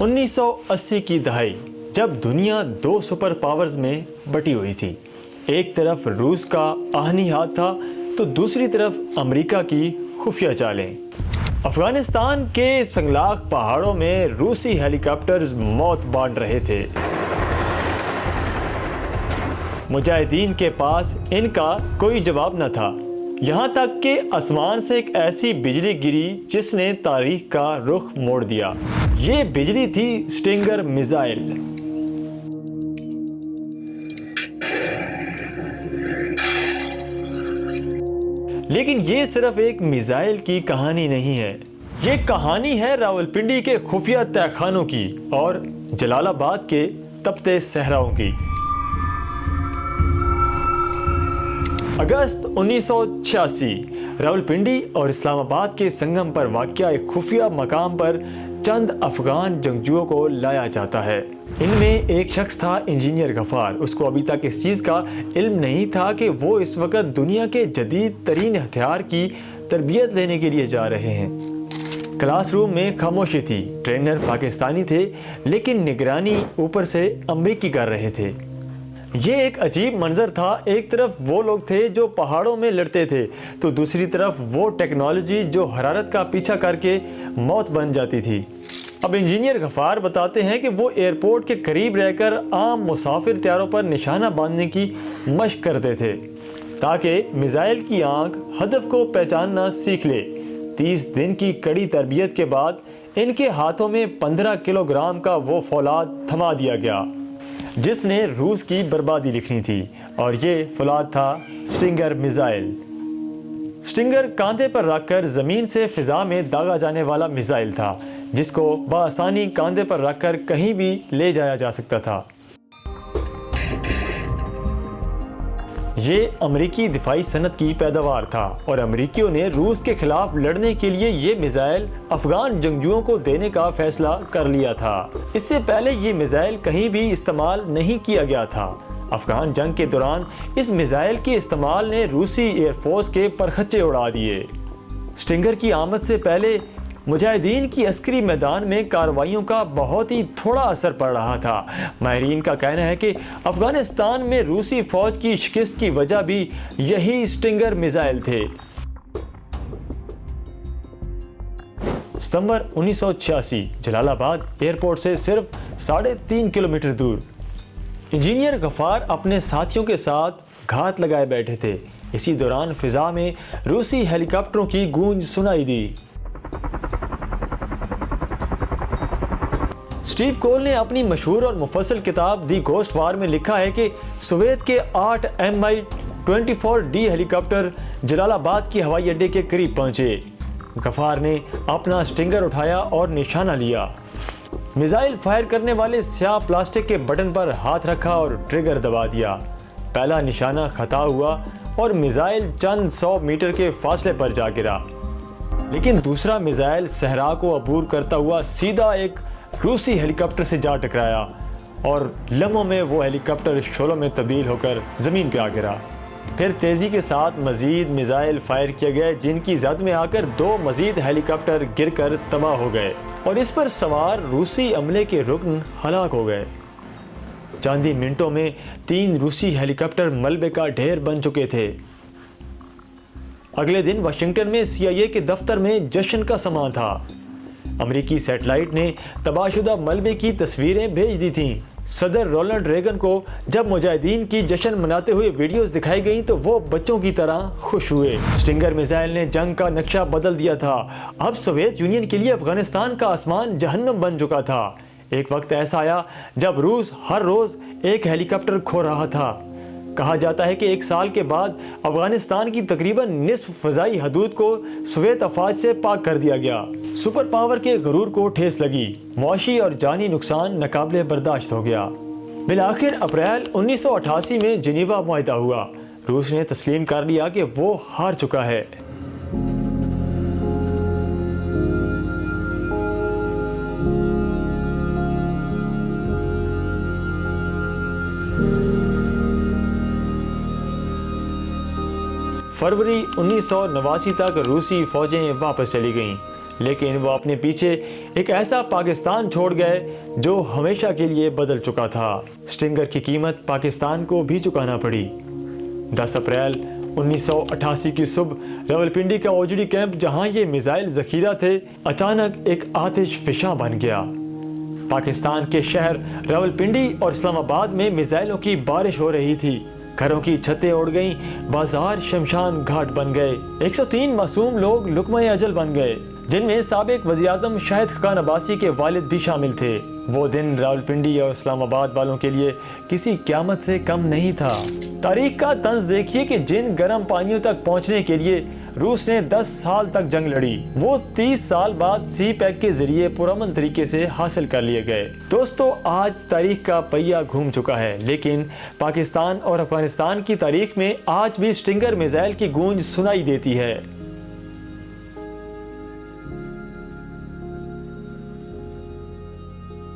1980 की दहाई, जब दुनिया दो सुपर पावर्स में बटी हुई थी। एक तरफ रूस का आहनी हाथ था तो दूसरी तरफ अमेरिका की खुफिया चालें। अफगानिस्तान के संगलाक पहाड़ों में रूसी हेलीकॉप्टर्स मौत बांट रहे थे। मुजाहिदीन के पास इनका कोई जवाब न था, यहाँ तक कि आसमान से एक ऐसी बिजली गिरी जिसने तारीख का रुख मोड़ दिया। ये बिजली थी स्टिंगर मिसाइल। लेकिन ये सिर्फ एक मिसाइल की कहानी नहीं है, ये कहानी है रावलपिंडी के खुफिया तहखानों की और जलालाबाद के तपते सहराओं की। अगस्त 1986 रावलपिंडी और इस्लामाबाद के संगम पर वाक़या एक खुफिया मकाम पर चंद अफगान जंगजुओं को लाया जाता है। इनमें एक शख्स था इंजीनियर गफ़ार। उसको अभी तक इस चीज़ का इल्म नहीं था कि वो इस वक्त दुनिया के जदीद तरीन हथियार की तरबियत लेने के लिए जा रहे हैं। क्लासरूम में खामोशी थी। ट्रेनर पाकिस्तानी थे लेकिन निगरानी ऊपर से अमरीकी कर रहे थे। ये एक अजीब मंजर था। एक तरफ वो लोग थे जो पहाड़ों में लड़ते थे तो दूसरी तरफ वो टेक्नोलॉजी जो हरारत का पीछा करके मौत बन जाती थी। अब इंजीनियर गफ़ार बताते हैं कि वो एयरपोर्ट के करीब रहकर आम मुसाफिर त्यारों पर निशाना बांधने की मशक करते थे ताकि मिसाइल की आंख हदफ को पहचानना सीख ले। 30 दिन की कड़ी तरबियत के बाद इनके हाथों में 15 किलोग्राम का वो फौलाद थमा दिया गया जिसने रूस की बर्बादी लिखनी थी, और ये फौलाद था स्टिंगर मिसाइल। स्टिंगर कांधे पर रखकर ज़मीन से फ़िज़ा में दागा जाने वाला मिसाइल था जिसको बआसानी कांधे पर रखकर कहीं भी ले जाया जा सकता था। ये अमेरिकी दिफाई सनत की पैदावार था और अमेरिकियों ने रूस के खिलाफ लड़ने के लिए ये मिसाइल अफगान जंगजुओं को देने का फैसला कर लिया था। इससे पहले ये मिसाइल कहीं भी इस्तेमाल नहीं किया गया था। अफगान जंग के दौरान इस मिसाइल के इस्तेमाल ने रूसी एयरफोर्स के परखच्चे उड़ा दिए। स्टिंगर की आमद से पहले मुजाहिदीन की अस्करी मैदान में कार्रवाइयों का बहुत ही थोड़ा असर पड़ रहा था। माहिरीन का कहना है कि अफगानिस्तान में रूसी फौज की शिकस्त की वजह भी यही स्टिंगर मिसाइल थे। सितंबर 1986 जलालाबाद एयरपोर्ट से सिर्फ 3.5 किलोमीटर दूर इंजीनियर गफ़ार अपने साथियों के साथ घात लगाए बैठे थे। इसी दौरान फिजा में रूसी हेलीकॉप्टरों की गूंज सुनाई दी। स्टीव कोल ने अपनी मशहूर और मुफस्सल किताब दी घोस्ट वार में लिखा है कि सोवियत के 8 Mi-24D हेलीकॉप्टर जलालाबाद की हवाई अड्डे के करीब पहुंचे। गफ़ार ने अपना स्टिंगर उठाया और निशाना लिया। मिसाइल फायर करने वाले स्याह प्लास्टिक के बटन पर हाथ रखा और ट्रिगर दबा दिया। पहला निशाना खता हुआ और मिसाइल चंद 100 मीटर के फासले पर जा गिरा, लेकिन दूसरा मिसाइल सहरा को अबूर करता हुआ सीधा एक रूसी हेलीकॉप्टर से जा टकराया और लम्हों में वो हेलीकॉप्टर शोलों में तब्दील होकर ज़मीन पर आ गिरा। फिर तेज़ी के साथ मज़ीद मिसाइल फायर किए गए जिनकी जद में आकर 2 मज़ीद हेलीकॉप्टर गिरकर तबाह हो गए और इस पर सवार रूसी अमले के रुकन हलाक हो गए। चंद ही मिनटों में 3 रूसी हेलीकॉप्टर मलबे का ढेर बन चुके थे। अगले दिन वाशिंगटन में CIA के दफ्तर में जश्न का समा था। अमेरिकी सैटेलाइट ने तबाहशुदा मलबे की तस्वीरें भेज दी थीं। सदर रोनाल्ड रेगन को जब मुजाहिदीन की जश्न मनाते हुए वीडियोस दिखाई गई तो वो बच्चों की तरह खुश हुए। स्टिंगर मिसाइल ने जंग का नक्शा बदल दिया था। अब सोवियत यूनियन के लिए अफगानिस्तान का आसमान जहन्नम बन चुका था। एक वक्त ऐसा आया जब रूस हर रोज़ एक हेलीकॉप्टर खो रहा था। कहा जाता है कि 1 साल के बाद अफगानिस्तान की तकरीबन निस्फ फ़ज़ाई हदूद को सोवियत अफवाज से पाक कर दिया गया। सुपर पावर के गुरूर को ठेस लगी। मुआशी और जानी नुकसान नाकाबिले बर्दाश्त हो गया। बिलाखिर अप्रैल 1988 में जिनेवा मुआहिदा हुआ। रूस ने तस्लीम कर लिया कि वो हार चुका है। फरवरी 1989 तक रूसी फौजें वापस चली गईं। लेकिन वो अपने पीछे एक ऐसा पाकिस्तान छोड़ गए जो हमेशा के लिए बदल चुका था। स्टिंगर की कीमत पाकिस्तान को भी चुकाना पड़ी। 10 अप्रैल 1988 की सुबह रावलपिंडी का ओजड़ी कैंप, जहां ये मिसाइल जखीरा थे, अचानक एक आतिश फिशा बन गया। पाकिस्तान के शहर रावलपिंडी और इस्लामाबाद में मिसाइलों की बारिश हो रही थी। घरों की छतें उड़ गईं, बाजार शमशान घाट बन गए। 103 मासूम लोग लुकमा अजल बन गए, जिनमें साबिक वज़ीर-ए-आज़म शाहिद खान अब्बासी के वालिद भी शामिल थे। वो दिन रावलपिंडी और इस्लामाबाद वालों के लिए किसी क़यामत से कम नहीं था। तारीख का तंज देखिए कि जिन गर्म पानियों तक पहुंचने के लिए रूस ने 10 साल तक जंग लड़ी, वो 30 साल बाद सी पैक के जरिए पुरअमन तरीके से हासिल कर लिए गए। दोस्तों, आज तारीख का पहिया घूम चुका है, लेकिन पाकिस्तान और अफगानिस्तान की तारीख में आज भी स्टिंगर मिसाइल की गूंज सुनाई देती है।